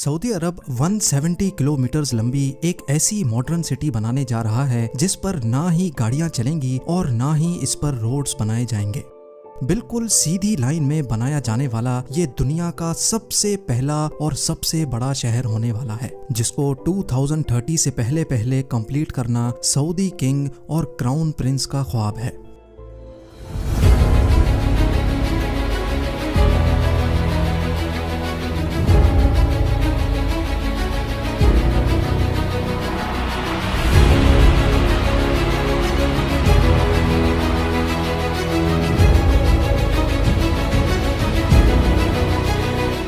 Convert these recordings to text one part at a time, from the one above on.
Saudi अरब 170 kilometre लंबी एक ऐसी मॉडर्न सिटी बनाने जा रहा है जिस पर ना ही गाड़ियां चलेंगी और ना ही इस पर रोड्स बनाए जाएंगे। बिल्कुल सीधी लाइन में बनाया जाने वाला ये दुनिया का सबसे पहला और सबसे बड़ा शहर होने वाला है, जिसको 2030 से पहले पहले कंप्लीट करना सऊदी किंग और क्राउन प्रिंस का ख्वाब है।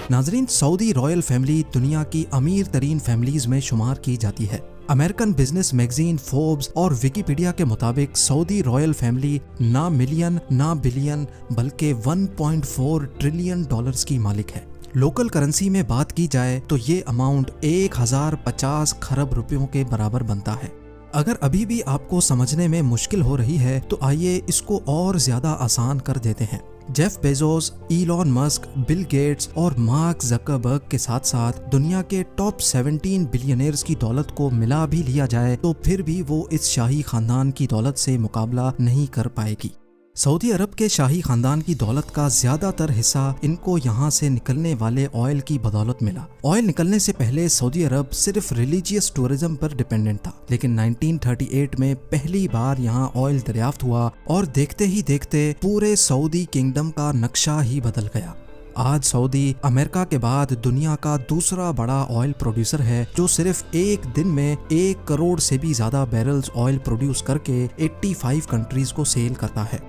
नाजरीन, सऊदी रॉयल फैमिली दुनिया की अमीर तरीन फैमिलीज में शुमार की जाती है। अमेरिकन बिजनेस मैगजीन फोर्ब्स और विकिपीडिया के मुताबिक सऊदी रॉयल फैमिली ना मिलियन ना बिलियन बल्कि 1.4 ट्रिलियन डॉलर्स की मालिक है। लोकल करेंसी में बात की जाए तो ये अमाउंट 1050 खरब रुपयों के बराबर बनता है। अगर अभी भी आपको समझने में मुश्किल हो रही है तो आइए इसको और ज्यादा आसान कर देते हैं। Jeff Bezos, Elon Musk, Bill Gates और मार्क जकरबर्ग के साथ साथ दुनिया के टॉप 17 बिलियनियर्स की दौलत को मिला भी लिया जाए तो फिर भी वो इस शाही खानदान की दौलत से मुकाबला नहीं कर पाएगी। सऊदी अरब के शाही खानदान की दौलत का ज्यादातर हिस्सा इनको यहाँ से निकलने वाले ऑयल की बदौलत मिला। ऑयल निकलने से पहले सऊदी अरब सिर्फ रिलीजियस टूरिज्म पर डिपेंडेंट था, लेकिन 1938 में पहली बार यहाँ ऑयल दरियाफ्त हुआ और देखते ही देखते पूरे सऊदी किंगडम का नक्शा ही बदल गया। आज सऊदी अमेरिका के बाद दुनिया का दूसरा बड़ा ऑयल प्रोड्यूसर है, जो सिर्फ एक दिन में 1 करोड़ से भी ज्यादा बैरल्स ऑयल प्रोड्यूस करके 85 कंट्रीज को सेल करता है।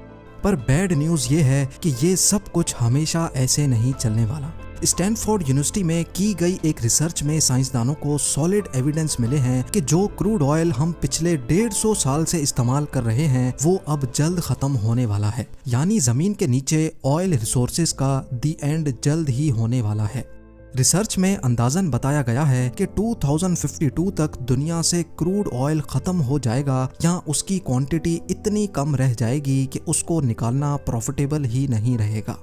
पर बैड न्यूज ये है कि ये सब कुछ हमेशा ऐसे नहीं चलने वाला। स्टैनफोर्ड यूनिवर्सिटी में की गई एक रिसर्च में साइंसदानों को सॉलिड एविडेंस मिले हैं कि जो क्रूड ऑयल हम पिछले 150 साल से इस्तेमाल कर रहे हैं वो अब जल्द खत्म होने वाला है। यानी जमीन के नीचे ऑयल रिसोर्सेज का दी एंड जल्द ही होने वाला है। रिसर्च में अंदाजन बताया गया है कि 2052 तक दुनिया से क्रूड ऑयल खत्म हो जाएगा या उसकी क्वांटिटी इतनी कम रह जाएगी कि उसको निकालना प्रॉफिटेबल ही नहीं रहेगा।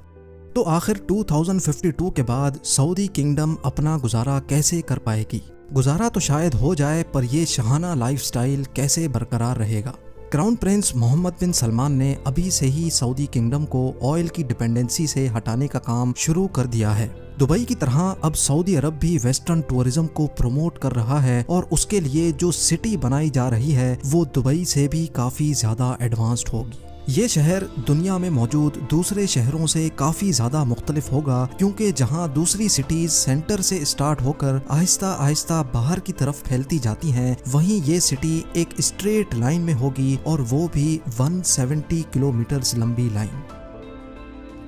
तो आखिर 2052 के बाद सऊदी किंगडम अपना गुजारा कैसे कर पाएगी? गुजारा तो शायद हो जाए, पर यह शाहाना लाइफस्टाइल कैसे बरकरार रहेगा? क्राउन प्रिंस मोहम्मद बिन सलमान ने अभी से ही सऊदी किंगडम को ऑयल की डिपेंडेंसी से हटाने का काम शुरू कर दिया है। दुबई की तरह अब सऊदी अरब भी वेस्टर्न टूरिज्म को प्रमोट कर रहा है और उसके लिए जो सिटी बनाई जा रही है वो दुबई से भी काफी ज्यादा एडवांस्ड होगी। ये शहर दुनिया में मौजूद दूसरे शहरों से काफी ज्यादा मुख्तलिफ होगा, क्योंकि जहां दूसरी सिटीज सेंटर से स्टार्ट होकर आहिस्ता आहिस्ता बाहर की तरफ फैलती जाती हैं, वहीं ये सिटी एक स्ट्रेट लाइन में होगी और वो भी 170 किलोमीटर लंबी लाइन।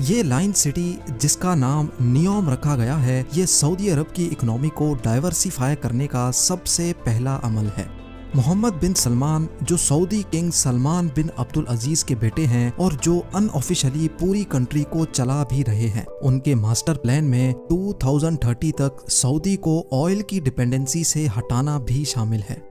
ये लाइन सिटी जिसका नाम नियोम रखा गया है, ये सऊदी अरब की इकोनॉमी को डाइवर्सिफाई करने का सबसे पहला अमल है। मोहम्मद बिन सलमान, जो सऊदी किंग सलमान बिन अब्दुल अजीज के बेटे हैं और जो अनऑफिशियली पूरी कंट्री को चला भी रहे हैं, उनके मास्टर प्लान में 2030 तक सऊदी को ऑयल की डिपेंडेंसी से हटाना भी शामिल है।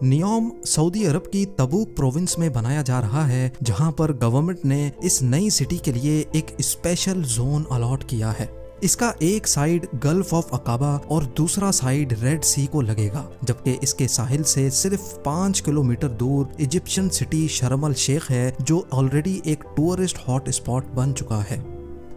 नियोम सऊदी अरब की तबूक प्रोविंस में बनाया जा रहा है, जहां पर गवर्नमेंट ने इस नई सिटी के लिए एक स्पेशल जोन अलॉट किया है। इसका एक साइड गल्फ ऑफ अकाबा और दूसरा साइड रेड सी को लगेगा, जबकि इसके साहिल से सिर्फ 5 किलोमीटर दूर इजिप्शियन सिटी शर्म अल शेख है, जो ऑलरेडी एक टूरिस्ट हॉट स्पॉट बन चुका है।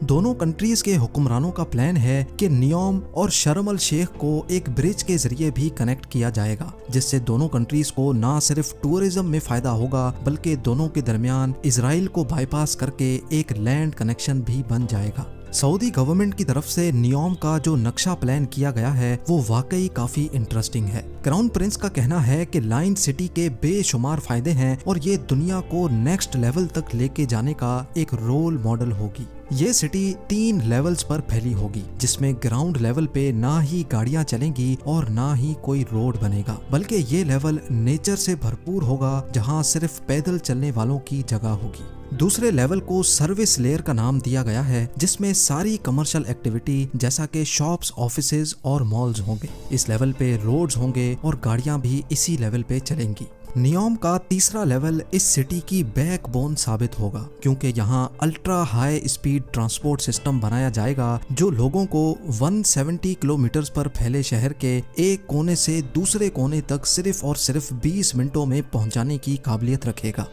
दोनों कंट्रीज के हुक्मरानों का प्लान है कि नियोम और शर्म अल शेख को एक ब्रिज के जरिए भी कनेक्ट किया जाएगा, जिससे दोनों कंट्रीज को ना सिर्फ टूरिज्म में फायदा होगा बल्कि दोनों के दरमियान इजराइल को बाईपास करके एक लैंड कनेक्शन भी बन जाएगा। सऊदी गवर्नमेंट की तरफ से नियोम का जो नक्शा प्लान किया गया है वो वाकई काफी इंटरेस्टिंग है। क्राउन प्रिंस का कहना है कि लाइन सिटी के बेशुमार फायदे हैं और ये दुनिया को नेक्स्ट लेवल तक लेके जाने का एक रोल मॉडल होगी। ये सिटी 3 लेवल्स पर फैली होगी, जिसमें ग्राउंड लेवल पे ना ही गाड़ियां चलेंगी और ना ही कोई रोड बनेगा, बल्कि ये लेवल नेचर से भरपूर होगा, जहां सिर्फ पैदल चलने वालों की जगह होगी। दूसरे लेवल को सर्विस लेयर का नाम दिया गया है, जिसमें सारी कमर्शियल एक्टिविटी जैसा कि शॉप्स, ऑफिसेज और मॉल्स होंगे। इस लेवल पे रोड्स होंगे और गाड़ियां भी इसी लेवल पे चलेंगी। नियोम का तीसरा लेवल इस सिटी की बैकबोन साबित होगा, क्योंकि यहाँ ultra high speed transport system बनाया जाएगा जो लोगों को 170 किलोमीटर पर फैले शहर के एक कोने से दूसरे कोने तक सिर्फ और सिर्फ 20 मिनटों में पहुंचाने की काबिलियत रखेगा।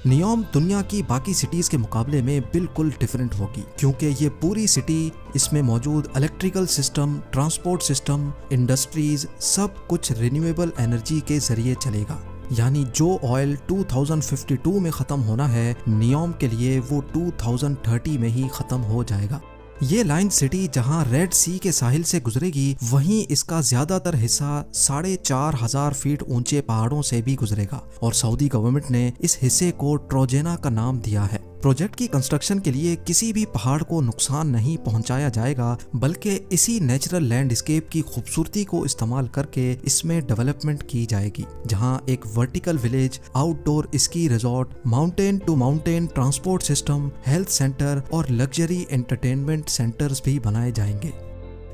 नियोम दुनिया की बाकी सिटीज के मुकाबले में बिल्कुल डिफरेंट होगी, क्योंकि ये पूरी सिटी, इसमें मौजूद electrical system, transport system, industries, सब कुछ रिन्यूएबल एनर्जी के जरिए चलेगा। यानी जो ऑयल 2052 में ख़त्म होना है, नियोम के लिए वो 2030 में ही ख़त्म हो जाएगा। ये लाइन सिटी जहां रेड सी के साहिल से गुजरेगी, वहीं इसका ज्यादातर हिस्सा 4,500 फीट ऊंचे पहाड़ों से भी गुजरेगा और सऊदी गवर्नमेंट ने इस हिस्से को ट्रोजेना का नाम दिया है। प्रोजेक्ट की कंस्ट्रक्शन के लिए किसी भी पहाड़ को नुकसान नहीं पहुंचाया जाएगा, बल्कि इसी नेचुरल लैंडस्केप की खूबसूरती को इस्तेमाल करके इसमें डेवलपमेंट की जाएगी, जहां एक vertical village, outdoor ski resort, mountain to mountain transport system, health centre और लग्जरी एंटरटेनमेंट सेंटर्स भी बनाए जाएंगे।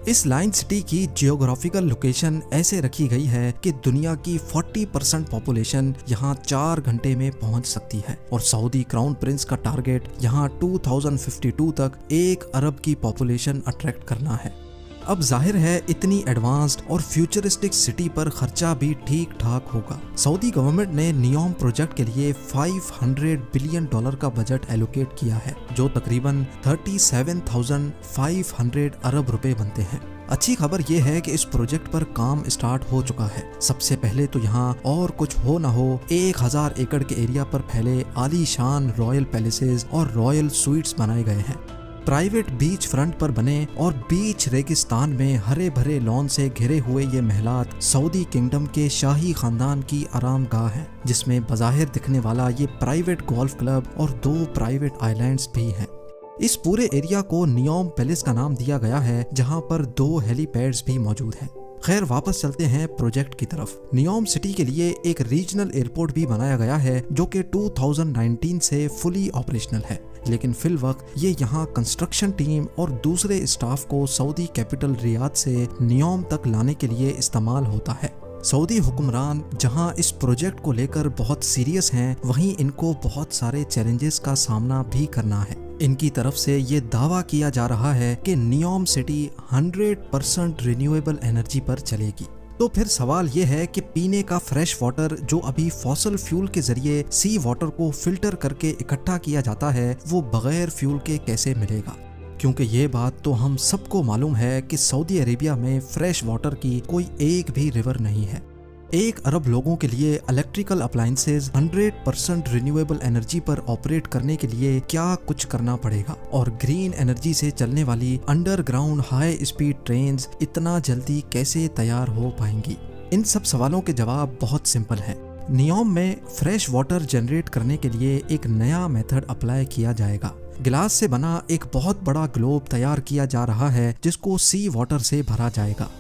इस लाइन सिटी की जियोग्राफिकल लोकेशन ऐसे रखी गई है कि दुनिया की 40% पॉपुलेशन यहाँ 4 घंटे में पहुँच सकती है और सऊदी क्राउन प्रिंस का टारगेट यहाँ 2052 तक 1 अरब की पॉपुलेशन अट्रैक्ट करना है। अब जाहिर है इतनी एडवांस्ड और फ्यूचरिस्टिक सिटी पर खर्चा भी ठीक ठाक होगा। सऊदी गवर्नमेंट ने नियोम प्रोजेक्ट के लिए $500 बिलियन का बजट एलोकेट किया है, जो तकरीबन 37,500 अरब रुपए बनते हैं। अच्छी खबर यह है कि इस प्रोजेक्ट पर काम स्टार्ट हो चुका है। सबसे पहले तो यहाँ और कुछ हो ना हो 1000 एकड़ के एरिया पर फैले आलीशान रॉयल पैलेसेस और रॉयल स्वीट्स बनाए गए हैं। प्राइवेट बीच फ्रंट पर बने और बीच रेगिस्तान में हरे भरे लॉन से घिरे हुए ये महलात सऊदी किंगडम के शाही खानदान की आरामगाह है, जिसमें बज़ाहिर दिखने वाला ये प्राइवेट गोल्फ क्लब और 2 प्राइवेट आइलैंड्स भी हैं। इस पूरे एरिया को नियोम पैलेस का नाम दिया गया है, जहां पर 2 हेलीपैड्स भी मौजूद हैं। खैर, वापस चलते हैं प्रोजेक्ट की तरफ। नियोम सिटी के लिए एक रीजनल एयरपोर्ट भी बनाया गया है, जो कि 2019 से फुली ऑपरेशनल है, लेकिन फिल वक्त ये यहाँ कंस्ट्रक्शन टीम और दूसरे स्टाफ को सऊदी कैपिटल रियाद से नियोम तक लाने के लिए इस्तेमाल होता है। सऊदी हुक्मरान जहां इस प्रोजेक्ट को लेकर बहुत सीरियस हैं, वहीं इनको बहुत सारे चैलेंजेस का सामना भी करना है। इनकी तरफ से ये दावा किया जा रहा है कि नियोम सिटी 100% रिन्यूएबल एनर्जी पर चलेगी। तो फिर सवाल ये है कि पीने का फ्रेश वाटर, जो अभी फॉसल फ्यूल के जरिए सी वाटर को फिल्टर करके इकट्ठा किया जाता है, वो बगैर फ्यूल के कैसे मिलेगा? क्योंकि ये बात तो हम सबको मालूम है कि सऊदी अरेबिया में फ्रेश वाटर की कोई एक भी रिवर नहीं है। 1 अरब लोगों के लिए इलेक्ट्रिकल अप्लायंसेज 100% रिन्यूएबल एनर्जी पर ऑपरेट करने के लिए क्या कुछ करना पड़ेगा, और ग्रीन एनर्जी से चलने वाली अंडरग्राउंड हाई स्पीड ट्रेन्स इतना जल्दी कैसे तैयार हो पाएंगी? इन सब सवालों के जवाब बहुत सिंपल है। नियोम में फ्रेश वाटर जनरेट करने के लिए एक नया मेथड अप्लाई किया जाएगा। गिलास से बना एक बहुत बड़ा ग्लोब तैयार किया जा रहा है, जिसको सी वाटर से भरा जाएगा।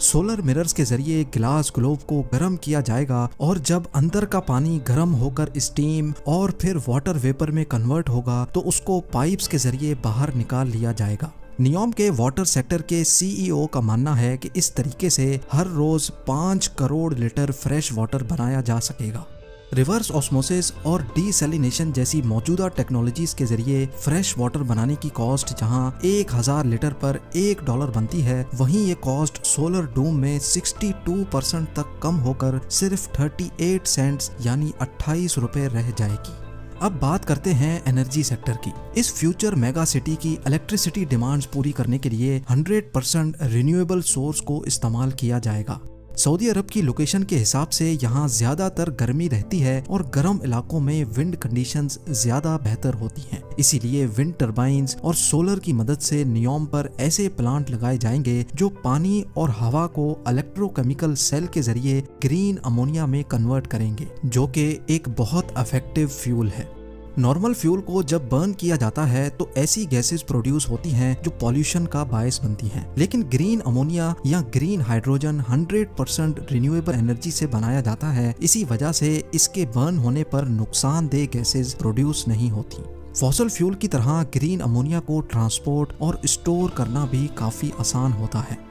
सोलर मिरर्स के जरिए गिलास ग्लोब को गर्म किया जाएगा और जब अंदर का पानी गर्म होकर स्टीम और फिर वाटर वेपर में कन्वर्ट होगा तो उसको पाइप्स के जरिए बाहर निकाल लिया जाएगा। नियोम के वाटर सेक्टर के सीईओ का मानना है कि इस तरीके से हर रोज 5 करोड़ लीटर फ्रेश वाटर बनाया जा सकेगा। रिवर्स ऑस्मोसिस और डीसैलिनेशन जैसी मौजूदा टेक्नोलॉजीज के जरिए फ्रेश वाटर बनाने की कॉस्ट जहां 1000 लीटर पर $1 बनती है, वहीं ये कॉस्ट सोलर डूम में 62% तक कम होकर सिर्फ 38 सेंट्स यानी 28 रुपए रह जाएगी। अब बात करते हैं एनर्जी सेक्टर की। इस फ्यूचर मेगा सिटी की इलेक्ट्रिसिटी डिमांड्स पूरी करने के लिए 100% रिन्यूएबल सोर्स को इस्तेमाल किया जाएगा। सऊदी अरब की लोकेशन के हिसाब से यहाँ ज्यादातर गर्मी रहती है और गर्म इलाकों में विंड कंडीशंस ज्यादा बेहतर होती हैं। इसीलिए विंड टरबाइंस और सोलर की मदद से नियोम पर ऐसे प्लांट लगाए जाएंगे जो पानी और हवा को इलेक्ट्रोकेमिकल सेल के जरिए ग्रीन अमोनिया में कन्वर्ट करेंगे, जो कि एक बहुत इफेक्टिव फ्यूल है। नॉर्मल फ्यूल को जब बर्न किया जाता है तो ऐसी गैसेस प्रोड्यूस होती हैं जो पॉल्यूशन का बायस बनती हैं, लेकिन ग्रीन अमोनिया या ग्रीन हाइड्रोजन 100% रिन्यूएबल एनर्जी से बनाया जाता है। इसी वजह से इसके बर्न होने पर नुकसानदेह गैसेस प्रोड्यूस नहीं होती। फॉसल फ्यूल की तरह ग्रीन अमोनिया को ट्रांसपोर्ट और स्टोर करना भी काफी आसान होता है।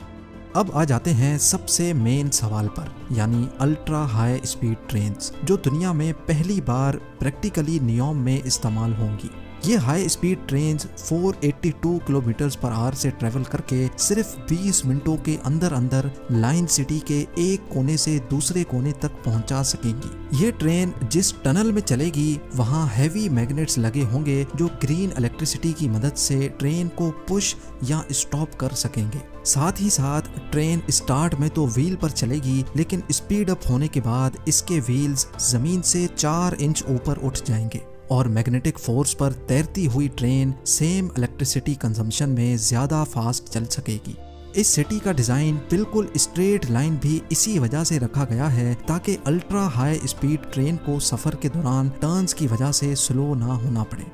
अब आ जाते हैं सबसे मेन सवाल पर, यानी अल्ट्रा हाई स्पीड ट्रेन्स जो दुनिया में पहली बार प्रैक्टिकली नियोम में इस्तेमाल होंगी। ये high speed trains 482 kilometre per hour से ट्रेवल करके सिर्फ 20 मिनटों के अंदर अंदर लाइन सिटी के एक कोने से दूसरे कोने तक पहुंचा सकेंगी। ये ट्रेन जिस टनल में चलेगी वहां हैवी मैग्नेट्स लगे होंगे जो ग्रीन इलेक्ट्रिसिटी की मदद से ट्रेन को पुश या स्टॉप कर सकेंगे। साथ ही साथ ट्रेन स्टार्ट में तो व्हील पर चलेगी, लेकिन स्पीड अप होने के बाद इसके व्हील्स जमीन से 4 इंच ऊपर उठ जाएंगे और मैग्नेटिक फोर्स पर तैरती हुई ट्रेन सेम इलेक्ट्रिसिटी कंजम्पशन में ज्यादा फास्ट चल सकेगी। इस सिटी का डिजाइन बिल्कुल स्ट्रेट लाइन भी इसी वजह से रखा गया है ताकि अल्ट्रा हाई स्पीड ट्रेन को सफर के दौरान टर्न्स की वजह से स्लो ना होना पड़े।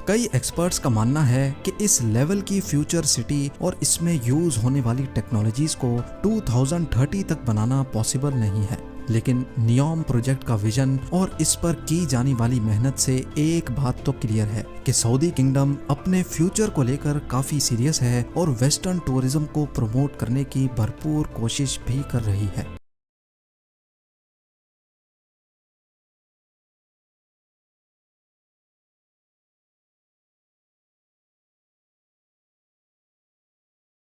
कई एक्सपर्ट्स का मानना है कि इस लेवल की फ्यूचर सिटी और इसमें यूज होने वाली टेक्नोलॉजीज को 2030 तक बनाना पॉसिबल नहीं है, लेकिन नियोम प्रोजेक्ट का विजन और इस पर की जाने वाली मेहनत से एक बात तो क्लियर है कि सऊदी किंगडम अपने फ्यूचर को लेकर काफी सीरियस है और वेस्टर्न टूरिज्म को प्रमोट करने की भरपूर कोशिश भी कर रही है।